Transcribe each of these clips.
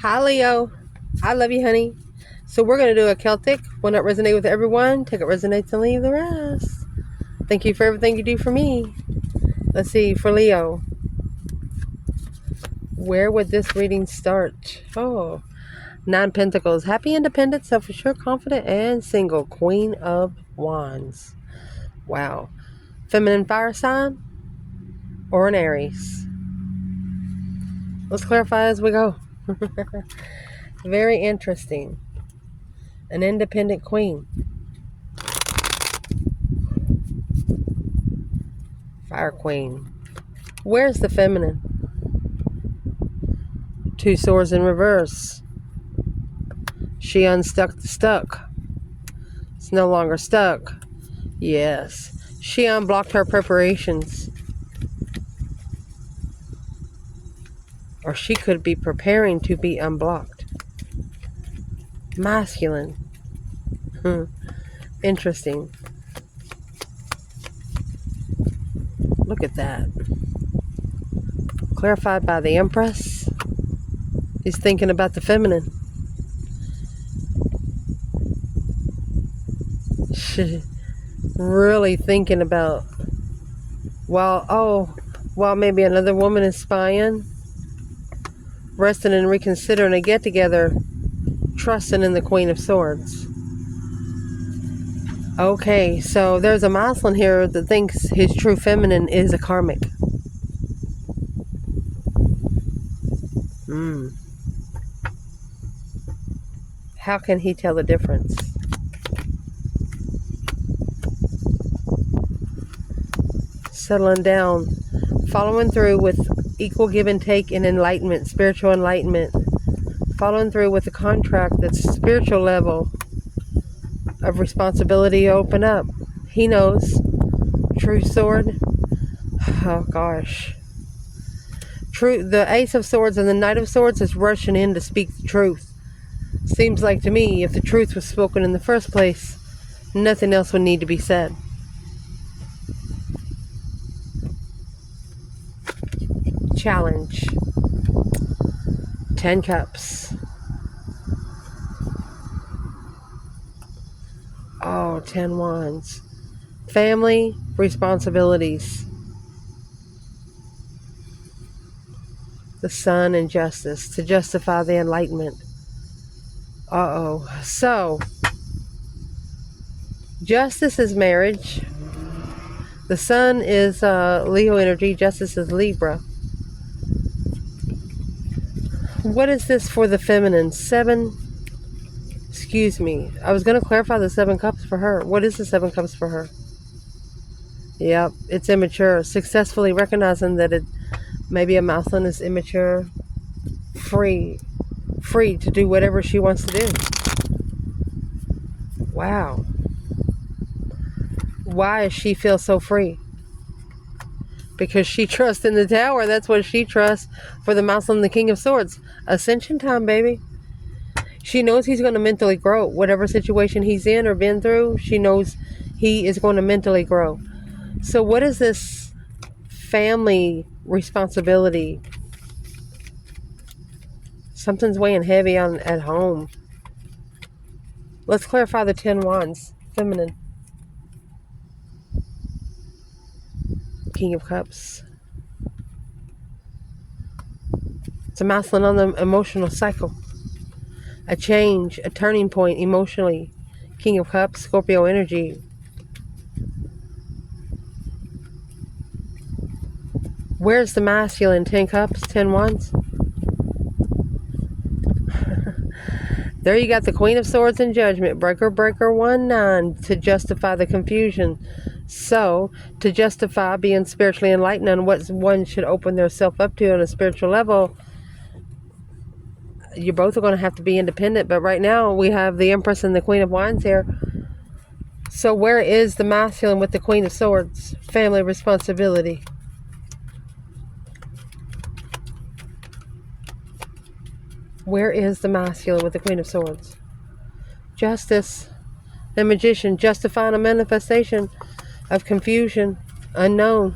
Hi, Leo. I love you, honey. So we're going to do a Celtic. Will not resonate with everyone. Take it resonates and leave the rest. Thank you for everything you do for me. Let's see, for Leo. Where would this reading start? Oh, 9 Pentacles. Happy, independent, self-assured, confident, and single. Queen of Wands. Wow. Feminine fire sign or an Aries? Let's clarify as we go. Very interesting. An independent queen. Fire queen. Where's the feminine? 2 swords in reverse. She unstuck the stuck. It's no longer stuck. Yes. She unblocked her preparations. Or she could be preparing to be unblocked. Masculine. Interesting. Look at that. Clarified by the Empress. He's thinking about the feminine. Really thinking about, while maybe another woman is spying, resting and reconsidering a get-together, trusting in the Queen of Swords. Okay, so there's a masculine here that thinks his true feminine is a karmic. How can he tell the difference? Settling down, following through with equal give and take and enlightenment, spiritual enlightenment. Following through with a contract that's spiritual level of responsibility open up. He knows. True sword. Oh gosh. The Ace of Swords and the Knight of Swords is rushing in to speak the truth. Seems like to me, if the truth was spoken in the first place, nothing else would need to be said. Challenge. 10 Cups. Oh, 10 Wands. Family responsibilities. The Sun and Justice to justify the enlightenment. So, Justice is marriage. The Sun is Leo energy. Justice is Libra. What is this for the feminine? I was going to clarify the 7 Cups for her. What is the 7 Cups for her? Yep, it's immature. Successfully recognizing that maybe a masculine is immature. Free to do whatever she wants to do. Wow. Why does she feel so free? Because she trusts in the Tower. That's what she trusts for the masculine, the King of Swords. Ascension time, baby. She knows he's going to mentally grow. Whatever situation he's in or been through, she knows he is going to mentally grow. So what is this family responsibility? Something's weighing heavy at home. Let's clarify the 10 Wands. Feminine. King of Cups. It's a masculine on the emotional cycle. A change, a turning point emotionally. King of Cups, Scorpio energy. Where's the masculine? 10 Cups, 10 Wands. There you got the Queen of Swords in Judgment. Breaker, 1-9 to justify the confusion. So, to justify being spiritually enlightened on what one should open their self up to on a spiritual level, you both are going to have to be independent. But right now, we have the Empress and the Queen of Wands here. So where is the masculine with the Queen of Swords? Family responsibility. Where is the masculine with the Queen of Swords? Justice. The Magician. Justifying a manifestation of confusion. Unknown.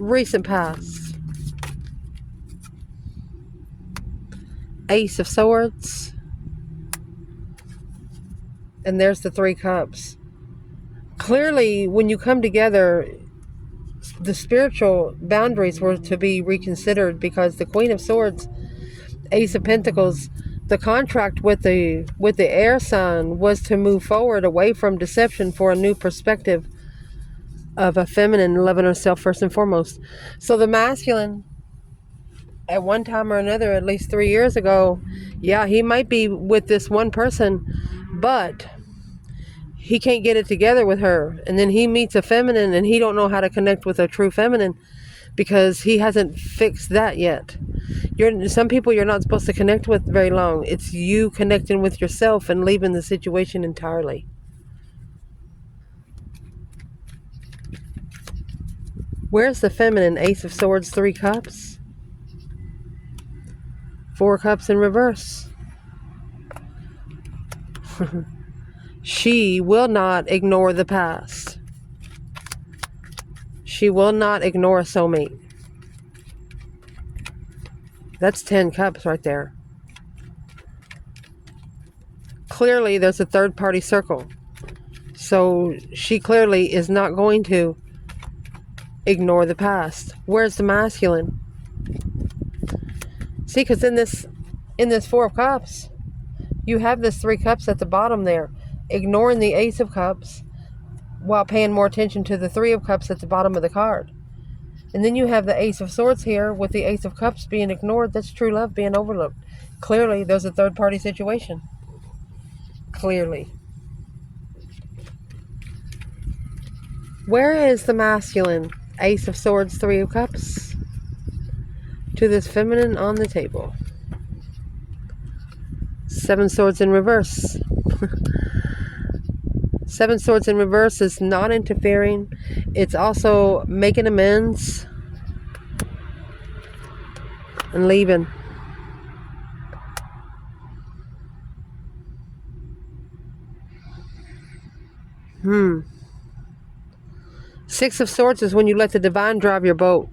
Recent past. Ace of Swords. And there's the 3 cups. Clearly, when you come together, the spiritual boundaries were to be reconsidered, because the Queen of Swords, Ace of Pentacles, the contract with the air sign was to move forward away from deception for a new perspective of a feminine loving herself first and foremost. So the masculine, at one time or another, at least 3 years ago, yeah, he might be with this one person, but he can't get it together with her. And then he meets a feminine and he don't know how to connect with a true feminine because he hasn't fixed that yet. Some people you're not supposed to connect with very long. It's you connecting with yourself and leaving the situation entirely. Where's the feminine? Ace of Swords, 3 cups. 4 cups in reverse. She will not ignore the past. She will not ignore a soulmate. That's 10 cups right there. Clearly, there's a third party circle. So she clearly is not going to ignore the past. Where's the masculine? See, because in this 4 of Cups, you have this 3 cups at the bottom there, ignoring the Ace of Cups while paying more attention to the 3 of Cups at the bottom of the card. And then you have the Ace of Swords here with the Ace of Cups being ignored. That's true love being overlooked. Clearly, there's a third party situation. Clearly. Where is the masculine? Ace of Swords, 3 of Cups. To this feminine on the table. 7 swords in reverse. 7 swords in reverse is not interfering. It's also making amends and leaving. Six of Swords is when you let the divine drive your boat.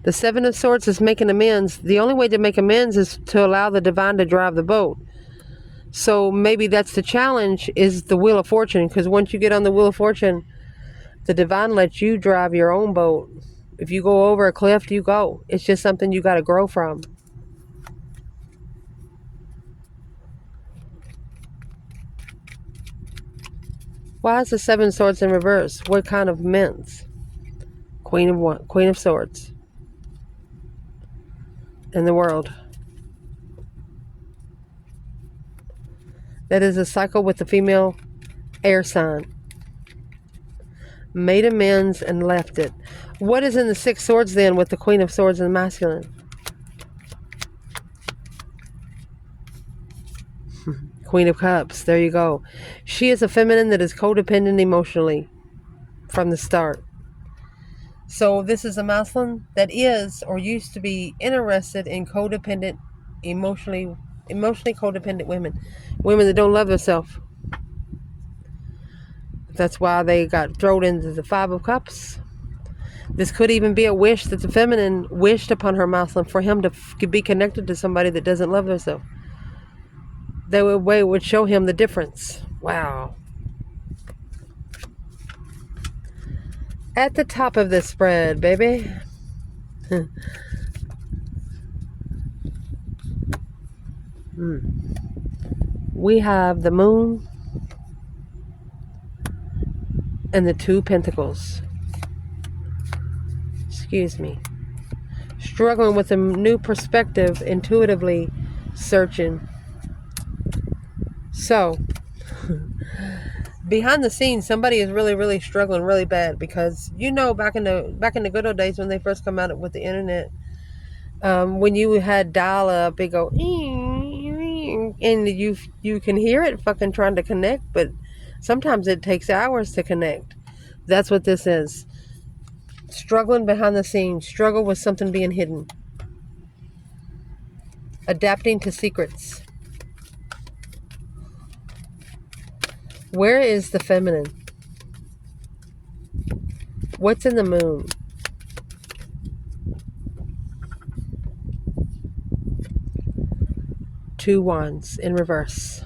The 7 of Swords is making amends. The only way to make amends is to allow the divine to drive the boat. So maybe that's the challenge, is the Wheel of Fortune. Because once you get on the Wheel of Fortune, the divine lets you drive your own boat. If you go over a cliff, you go. It's just something you got to grow from. Why is the 7 swords in reverse? What kind of mints? Queen of Swords. In the world. That is a cycle with the female air sign. Made amends and left it. What is in the 6 swords then with the Queen of Swords and the masculine? Queen of Cups. There you go. She is a feminine that is codependent emotionally from the start. So this is a masculine that is or used to be interested in codependent, emotionally codependent women. Women that don't love themselves. That's why they got thrown into the 5 of Cups. This could even be a wish that the feminine wished upon her masculine for him to be connected to somebody that doesn't love themselves. That way would show him the difference. Wow. At the top of this spread, baby. We have the Moon and the 2 Pentacles. Excuse me. Struggling with a new perspective, intuitively searching. So, behind the scenes, somebody is really, really struggling really bad because back in the good old days when they first come out with the internet, when you had dial-up, it go, and you can hear it fucking trying to connect, but sometimes it takes hours to connect. That's what this is. Struggling behind the scenes, struggle with something being hidden, adapting to secrets. Where is the feminine? What's in the Moon? Two Wands in reverse.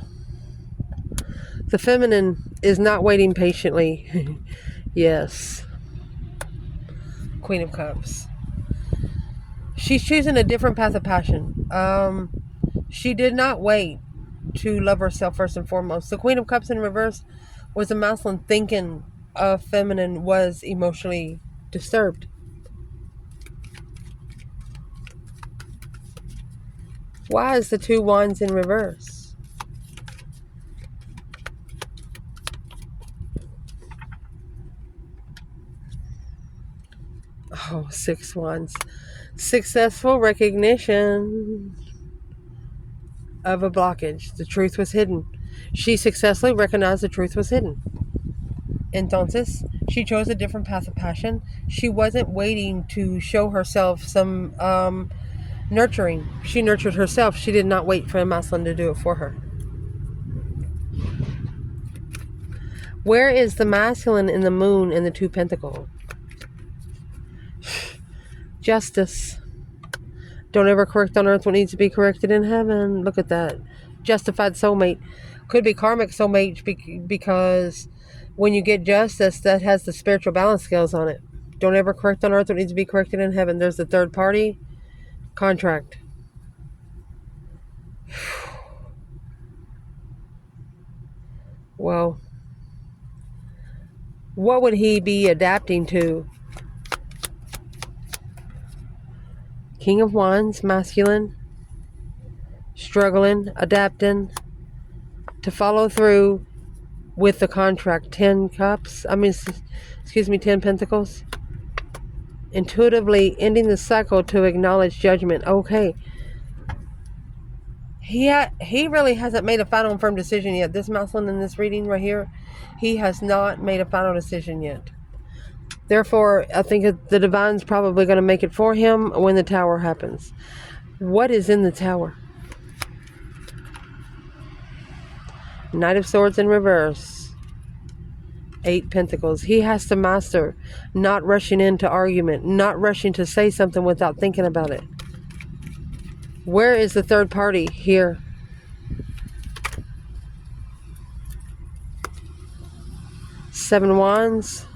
The feminine is not waiting patiently. Yes. Queen of Cups. She's choosing a different path of passion. She did not wait to love herself first and foremost. The Queen of Cups in reverse was a masculine thinking a feminine was emotionally disturbed. Why is the Two Wands in reverse? Oh, Six Wands. Successful recognition of a blockage. The truth was hidden. She successfully recognized the truth was hidden. Entonces, she chose a different path of passion. She wasn't waiting to show herself some nurturing. She nurtured herself. She did not wait for a masculine to do it for her. Where is the masculine in the moon and the Two Pentacles? Justice. Don't ever correct on earth what needs to be corrected in heaven. Look at that. Justified soulmate. Could be karmic soulmate because when you get justice, that has the spiritual balance scales on it. Don't ever correct on earth what needs to be corrected in heaven. There's the third party contract. Well, what would he be adapting to? King of Wands, masculine, struggling, adapting to follow through with the contract. 10 cups. Excuse me, 10 pentacles. Intuitively ending the cycle to acknowledge judgment. Okay. He really hasn't made a final and firm decision yet. This masculine in this reading right here, he has not made a final decision yet. Therefore, I think the divine's probably going to make it for him when the tower happens. What is in the tower? Knight of Swords in reverse. 8 Pentacles. He has to master not rushing into argument, not rushing to say something without thinking about it. Where is the third party here? Seven Wands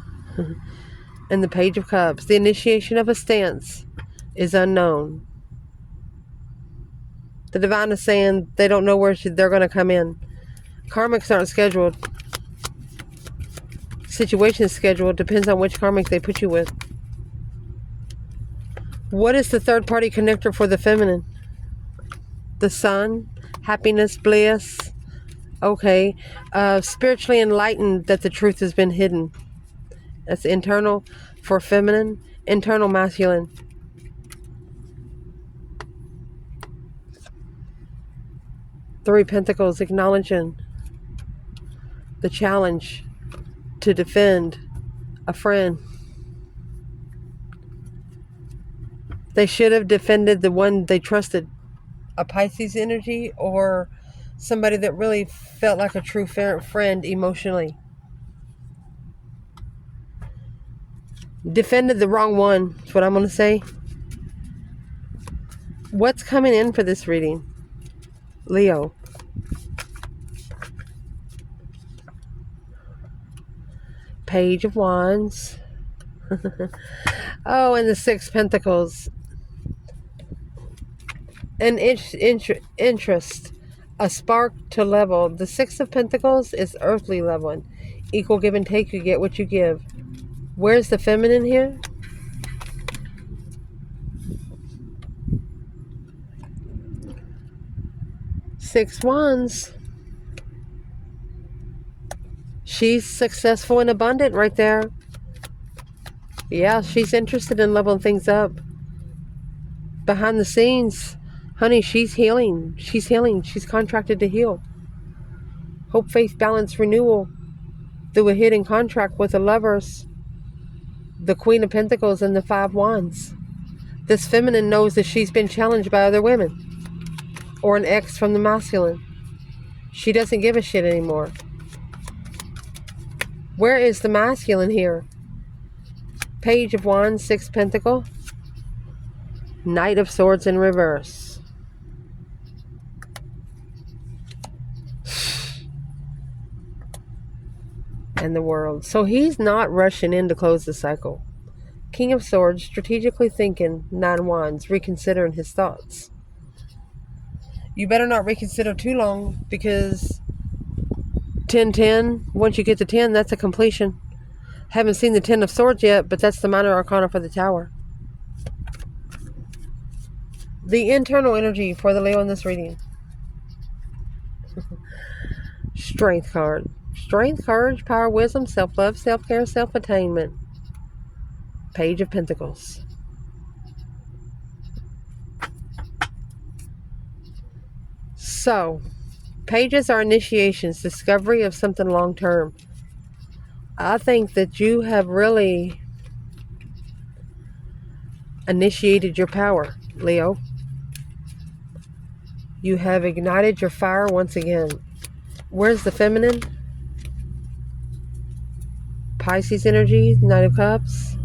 and the Page of Cups. The initiation of a stance is unknown. The divine is saying they don't know where they're going to come in. Karmics aren't scheduled. Situation is scheduled. Depends on which karmic they put you with. What is the third party connector for the feminine? The sun, happiness, bliss. Okay. Spiritually enlightened that the truth has been hidden. That's internal for feminine. Internal masculine. Three Pentacles acknowledging the challenge to defend a friend. They should have defended the one they trusted. A Pisces energy or somebody that really felt like a true friend emotionally. Defended the wrong one, is what I'm going to say. What's coming in for this reading? Leo. Page of Wands. Oh, and the 6 Pentacles. An interest. A spark to level. The 6 of Pentacles is earthly leveling. Equal give and take. You get what you give. Where's the feminine here? Six Wands. She's successful and abundant right there. Yeah, she's interested in leveling things up. Behind the scenes, honey, she's healing. She's healing. She's contracted to heal. Hope, faith, balance, renewal. Through a hidden contract with the Lovers, the Queen of Pentacles, and the 5 Wands. This feminine knows that she's been challenged by other women. Or an ex from the masculine. She doesn't give a shit anymore. Where is the masculine here? Page of Wands, 6 Pentacle. Knight of Swords in reverse. and the world. So he's not rushing in to close the cycle. King of Swords, strategically thinking, 9 Wands, reconsidering his thoughts. You better not reconsider too long, because 10-10, once you get to 10, that's a completion. Haven't seen the 10 of Swords yet, but that's the minor arcana for the Tower. The internal energy for the Leo in this reading. Strength card. Strength, courage, power, wisdom, self-love, self-care, self-attainment. Page of Pentacles. So, pages are initiations, discovery of something long-term. I think that you have really initiated your power, Leo. You have ignited your fire once again. Where's the feminine? Pisces energy, Knight of Cups.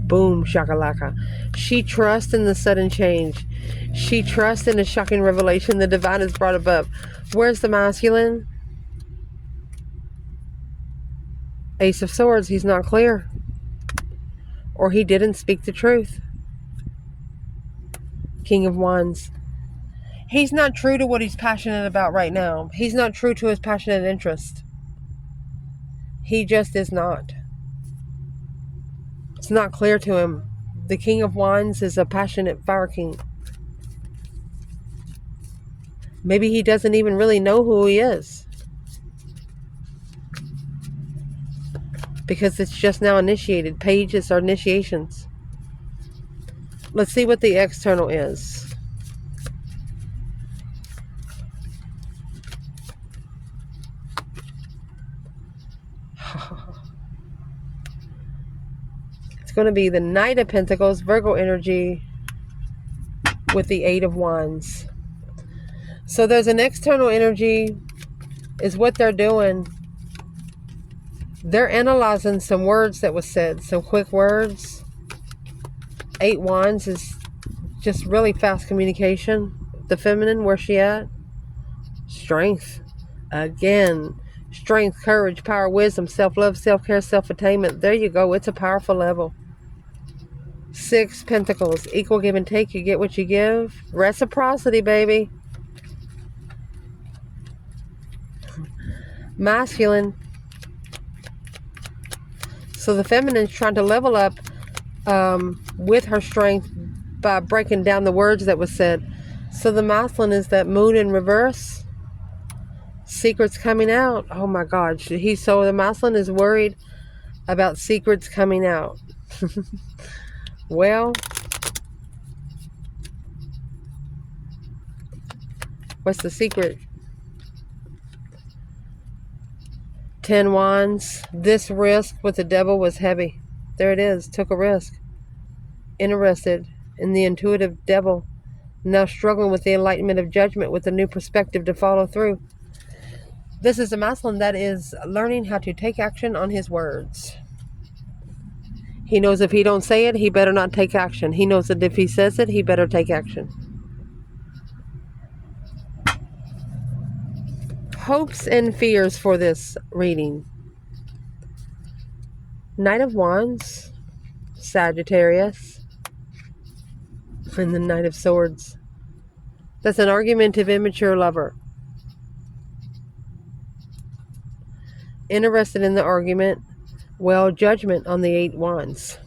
Boom, shakalaka. She trusts in the sudden change. She trusts in the shocking revelation the divine has brought above. Where's the masculine? Ace of Swords, he's not clear. Or he didn't speak the truth. King of Wands. He's not true to what he's passionate about right now. He's not true to his passionate interest. He just is not. It's not clear to him. The King of Wands is a passionate fire king. Maybe he doesn't even really know who he is, because it's just now initiated. Pages are initiations. Let's see what the external is. It's going to be the Knight of Pentacles, Virgo energy, with the Eight of Wands. So there's an external energy, is what they're doing. They're analyzing some words that was said, some quick words. 8 Wands is just really fast communication. The feminine, where's she at? Strength. Again, strength, courage, power, wisdom, self-love, self-care, self-attainment. There you go. It's a powerful level. 6 Pentacles. Equal give and take. You get what you give. Reciprocity, baby. Masculine. So the feminine's trying to level up with her strength by breaking down the words that was said. So the masculine is that moon in reverse. Secrets coming out. Oh my God. So the masculine is worried about secrets coming out. Well, what's the secret? 10 Wands. This risk with the devil was heavy. There it is. Took a risk. Interested in the intuitive devil. Now struggling with the enlightenment of judgment with a new perspective to follow through. This is a masculine that is learning how to take action on his words. He knows if he don't say it, he better not take action. He knows that if he says it, he better take action. Hopes and fears for this reading. Knight of Wands, Sagittarius, and the Knight of Swords. That's an argumentative, immature lover. Interested in the argument. Well, judgment on the 8 Wands.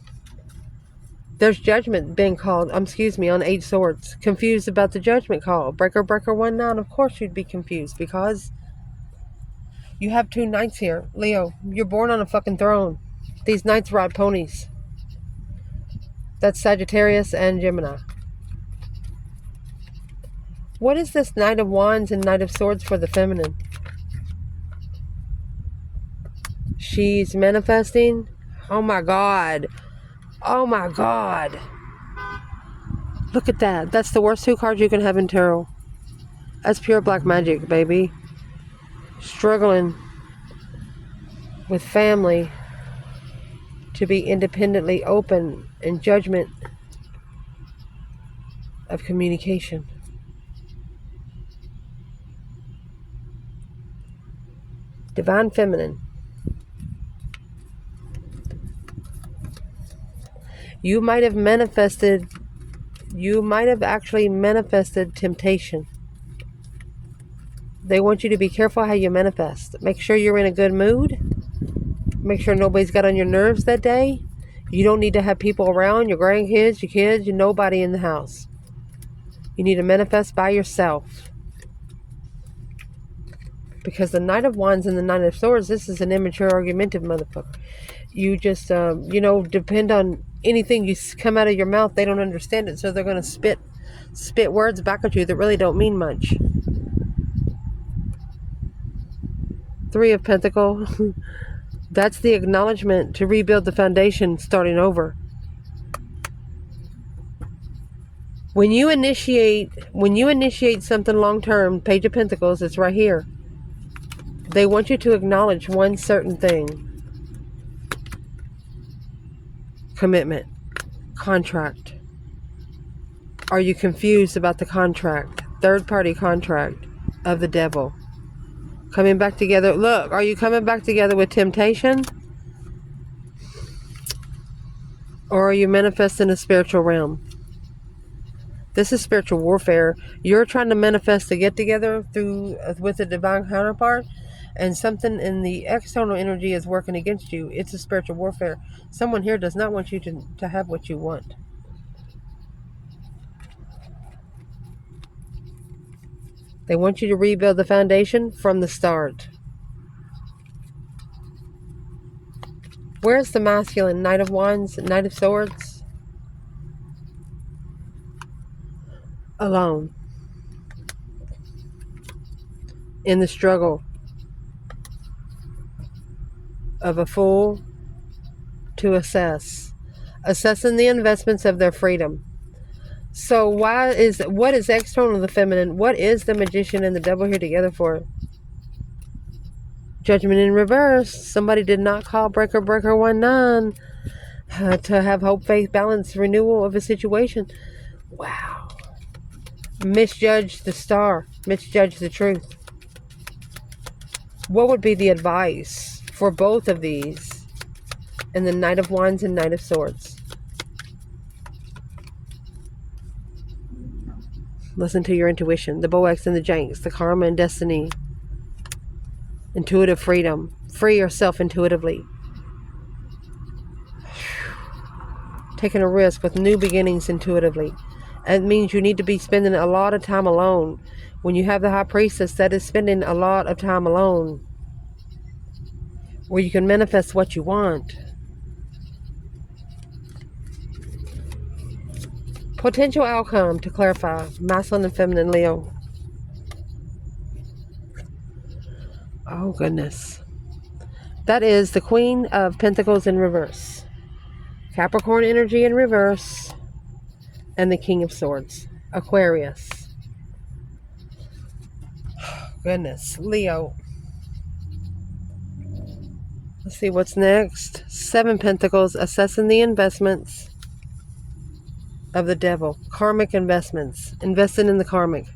There's judgment being called, on 8 Swords. Confused about the judgment call. Breaker, breaker, 1-9. Of course you'd be confused, because you have 2 knights here. Leo, you're born on a fucking throne. These knights ride ponies. That's Sagittarius and Gemini. What is this Knight of Wands and Knight of Swords for the feminine? She's manifesting. Oh my God. Oh my God. Look at that. That's the worst 2 cards you can have in tarot. That's pure black magic, baby. Struggling with family to be independently open in judgment of communication. Divine Feminine. You might have actually manifested temptation. They want you to be careful how you manifest. Make sure you're in a good mood. Make sure nobody's got on your nerves that day. You don't need to have people around, your grandkids, your kids, nobody in the house. You need to manifest by yourself. Because the Knight of Wands and the Knight of Swords, this is an immature, argumentative motherfucker. You just, depend on anything you come out of your mouth. They don't understand it, so they're going to spit words back at you that really don't mean much. Three of Pentacles. That's the acknowledgement to rebuild the foundation, starting over. When you initiate something long-term, Page of Pentacles, it's right here. They want you to acknowledge one certain thing. Commitment. Contract. Are you confused about the contract? Third-party contract of the devil. Coming back together. Look, are you coming back together with temptation? Or are you manifesting a spiritual realm? This is spiritual warfare. You're trying to manifest to get together with a divine counterpart, and something in the external energy is working against you. It's a spiritual warfare. Someone here does not want you to have what you want. They want you to rebuild the foundation from the start. Where's the masculine? Knight of Wands, Knight of Swords? Alone. In the struggle of a fool to assessing the investments of their freedom. So what is external the feminine? What is the Magician and the Devil here together for? Judgment in reverse. Somebody did not call breaker 19 to have hope, faith, balance, renewal of a situation. Wow. Misjudged the star. Misjudged the truth. What would be the advice for both of these in the Knight of Wands and Knight of Swords? Listen to your intuition. The Boax and the Janks. The Karma and Destiny. Intuitive freedom. Free yourself intuitively. Taking a risk with new beginnings intuitively. It means you need to be spending a lot of time alone. When you have the High Priestess, that is spending a lot of time alone, where you can manifest what you want. Potential outcome to clarify. Masculine and feminine Leo. Oh, goodness. That is the Queen of Pentacles in reverse. Capricorn energy in reverse. And the King of Swords. Aquarius. Goodness. Leo. Let's see what's next. 7 Pentacles. Assessing the investments of the devil. Karmic investments. Investing in the karmic.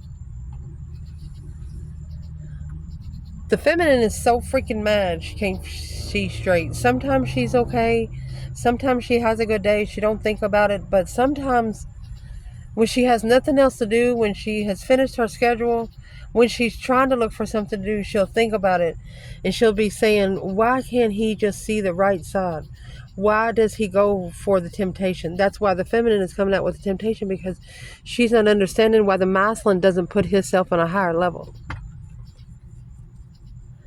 The feminine is so freaking mad she can't see straight. Sometimes she's okay. Sometimes she has a good day. She don't think about it. But sometimes when she has nothing else to do, when she has finished her schedule, when she's trying to look for something to do, she'll think about it. And she'll be saying, why can't he just see the right side? Why does he go for the temptation? That's why the feminine is coming out with the temptation, because she's not understanding why the masculine doesn't put himself on a higher level.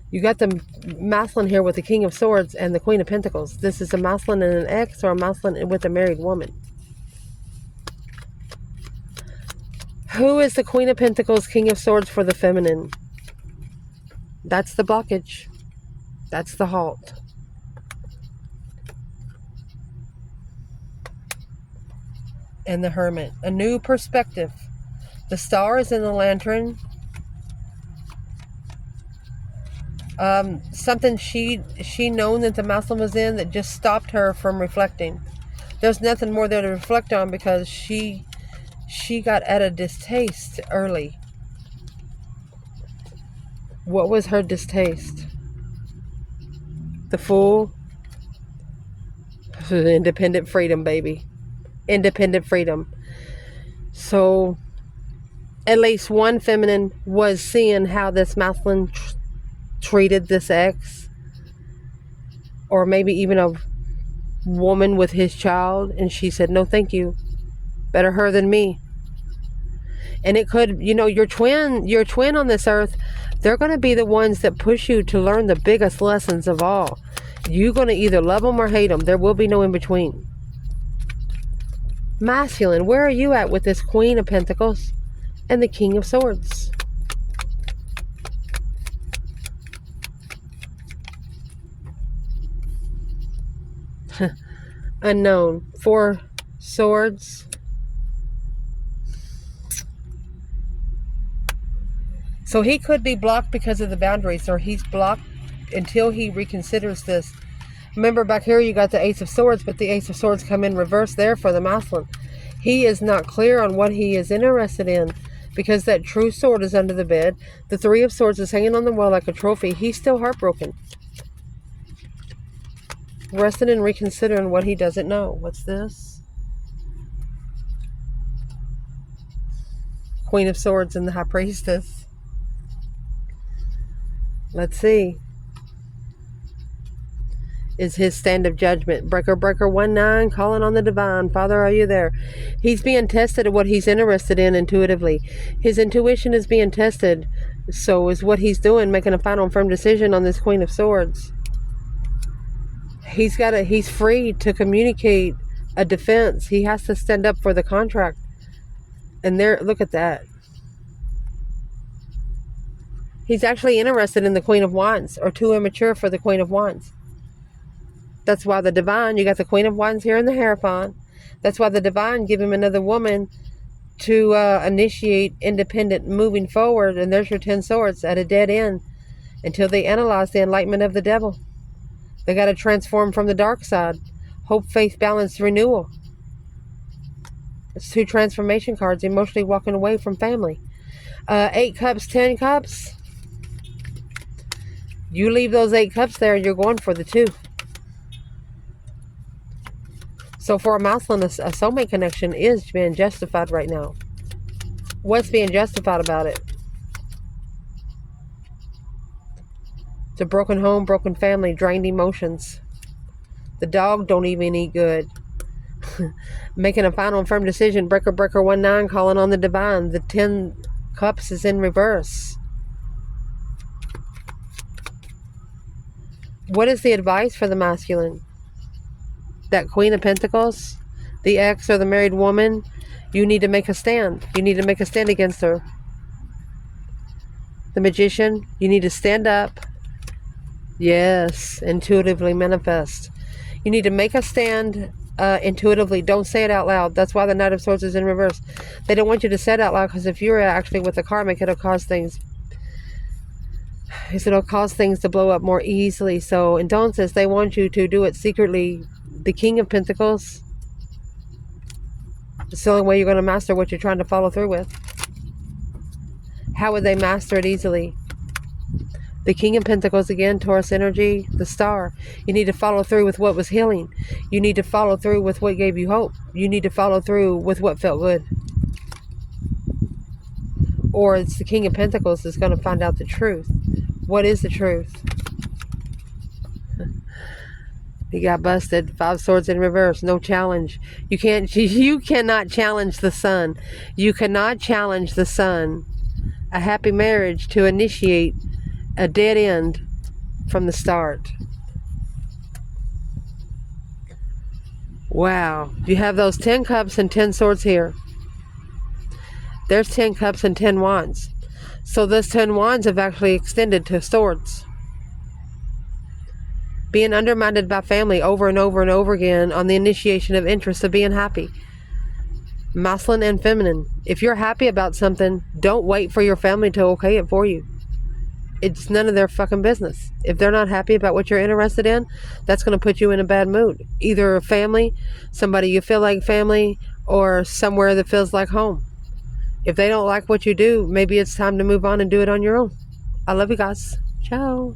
You got the masculine here with the King of Swords and the Queen of Pentacles. This is a masculine and an ex, or a masculine with a married woman. Who is the Queen of Pentacles, King of Swords for the feminine? That's the blockage. That's the halt. And the Hermit. A new perspective. The Star is in the Lantern. Something she known that the masculine was in that just stopped her from reflecting. There's nothing more there to reflect on, because she got at a distaste early. What was her distaste? The Fool. Independent freedom, baby. Independent freedom. So at least one feminine was seeing how this masculine treated this ex, or maybe even a woman with his child, and she said, no thank you, better her than me. And it could, your twin on this earth, they're going to be the ones that push you to learn the biggest lessons of all. You're going to either love them or hate them. There will be no in between. Masculine, where are you at with this Queen of Pentacles and the King of Swords? Unknown. 4 swords. So he could be blocked because of the boundaries, or he's blocked until he reconsiders this. Remember, back here you got the Ace of Swords, but the Ace of Swords come in reverse there for the masculine. He is not clear on what he is interested in, because that true sword is under the bed. The 3 of Swords is hanging on the wall like a trophy. He's still heartbroken. Resting and reconsidering what he doesn't know. What's this? Queen of Swords and the High Priestess. Let's see. Is his stand of judgment. Breaker 1-9, calling on the divine. Father, are you there? He's being tested at what he's interested in intuitively. His intuition is being tested. So is what he's doing, making a final and firm decision on this Queen of Swords. He's free to communicate a defense. He has to stand up for the contract. And there, look at that. He's actually interested in the Queen of Wands, or too immature for the Queen of Wands. That's why the divine, you got the Queen of Wands here in the Hierophant. That's why the divine give him another woman to initiate independent moving forward. And there's your 10 swords at a dead end until they analyze the enlightenment of the devil. They got to transform from the dark side. Hope, faith, balance, renewal. It's 2 transformation cards, emotionally walking away from family. 8 cups, 10 cups. You leave those 8 cups there and you're going for the 2. So for a masculine, a soulmate connection is being justified right now. What's being justified about it? It's a broken home, broken family, drained emotions. The dog don't even eat good. Making a final and firm decision. Breaker 1-9, calling on the divine. The 10 cups is in reverse. What is the advice for the masculine? That Queen of Pentacles, the ex or the married woman, you need to make a stand. You need to make a stand against her. The Magician, you need to stand up. Yes, intuitively manifest. You need to make a stand intuitively. Don't say it out loud. That's why the Knight of Swords is in reverse. They don't want you to say it out loud, because if you're actually with a karmic, it'll cause things to blow up more easily. So, entonces, they want you to do it secretly. The King of Pentacles, it's the only way you're going to master what you're trying to follow through with. How would they master it easily? The King of Pentacles, again, Taurus energy, the Star. You need to follow through with what was healing. You need to follow through with what gave you hope. You need to follow through with what felt good. Or it's the King of Pentacles that's going to find out the truth. What is the truth? He got busted. 5 swords in reverse. No challenge. You cannot challenge the sun. You cannot challenge the sun. A happy marriage to initiate a dead end from the start. Wow. You have those 10 cups and 10 swords here. There's 10 cups and 10 wands. So those 10 wands have actually extended to swords. Being undermined by family over and over and over again on the initiation of interest of being happy. Masculine and feminine. If you're happy about something, don't wait for your family to okay it for you. It's none of their fucking business. If they're not happy about what you're interested in, that's going to put you in a bad mood. Either a family, somebody you feel like family, or somewhere that feels like home. If they don't like what you do, maybe it's time to move on and do it on your own. I love you guys. Ciao.